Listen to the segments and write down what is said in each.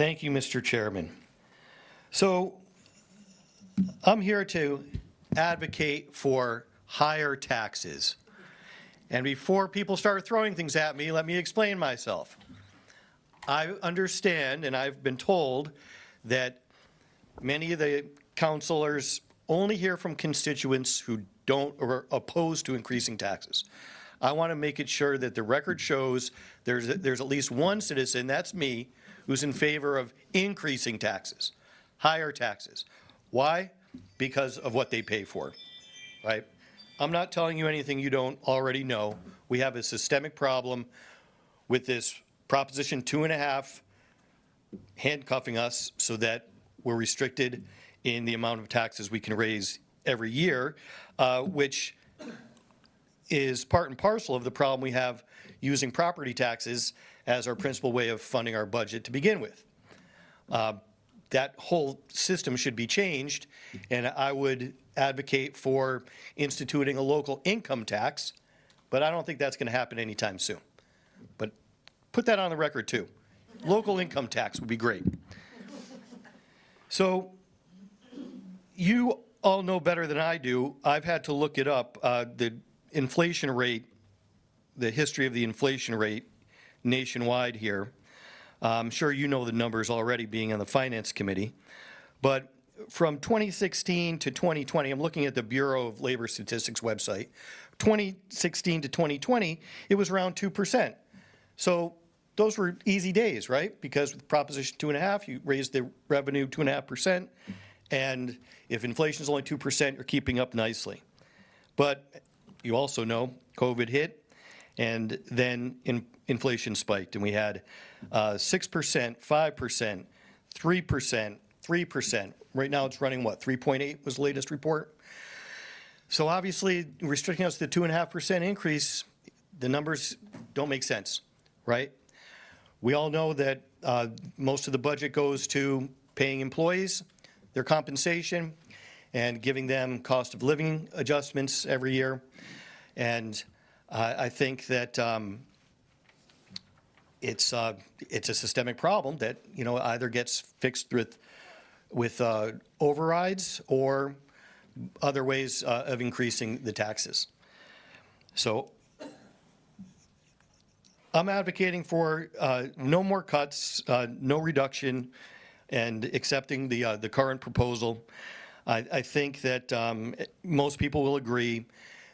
Thank you, Mr. Chairman. So I'm here to advocate for higher taxes. And before people start throwing things at me, let me explain myself. I understand, and I've been told, that many of the councilors only hear from constituents who don't or are opposed to increasing taxes. I want to make it sure that the record shows there's at least one citizen, that's me, who's in favor of increasing taxes, higher taxes. Why? Because of what they pay for, right? I'm not telling you anything you don't already know. We have a systemic problem with this Proposition 2.5 handcuffing us so that we're restricted in the amount of taxes we can raise every year, which is part and parcel of the problem we have using property taxes as our principal way of funding our budget to begin with. That whole system should be changed, and I would advocate for instituting a local income tax, but I don't think that's going to happen anytime soon. But put that on the record too. Local income tax would be great. So you all know better than I do. I've had to look it up. The inflation rate, the history of the inflation rate nationwide here. I'm sure you know the numbers already, being on the Finance Committee. But from 2016 to 2020, I'm looking at the Bureau of Labor Statistics website. 2016 to 2020, it was around 2%. So those were easy days, right? Because with Proposition 2.5, you raise the revenue 2.5%. And if inflation is only 2%, you're keeping up nicely. But you also know COVID hit, and then inflation spiked, and we had 6%, 5%, 3%, 3%. Right now it's running, what, 3.8 was the latest report? So obviously, restricting us to the 2.5% increase, the numbers don't make sense, right? We all know that most of the budget goes to paying employees, their compensation, and giving them cost of living adjustments every year. And I think that it's a systemic problem that, you know, either gets fixed with overrides or other ways of increasing the taxes. So I'm advocating for no more cuts, no reduction, and accepting the current proposal. I think that most people will agree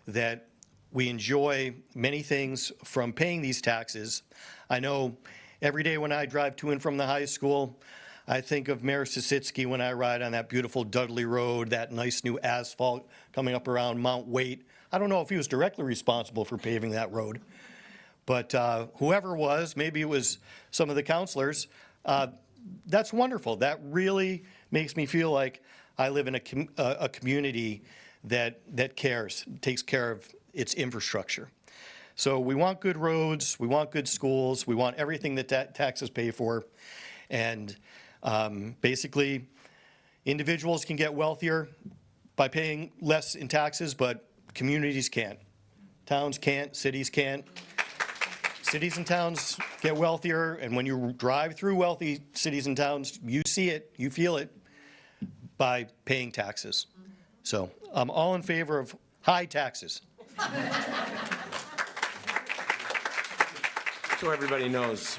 that we enjoy many things from paying these taxes. I know every day when I drive to and from the high school, I think of Mayor Sisitsky when I ride on that beautiful Dudley Road, that nice new asphalt coming up around Mount Waite. I don't know if he was directly responsible for paving that road, but whoever was, maybe it was some of the councilors, that's wonderful. That really makes me feel like I live in a community that cares, takes care of its infrastructure. So we want good roads, we want good schools, we want everything that taxes pay for. And basically, individuals can get wealthier by paying less in taxes, but communities can't. Towns can't, cities can't. Cities and towns get wealthier, and when you drive through wealthy cities and towns, you see it, you feel it by paying taxes. So I'm all in favor of high taxes. So everybody knows,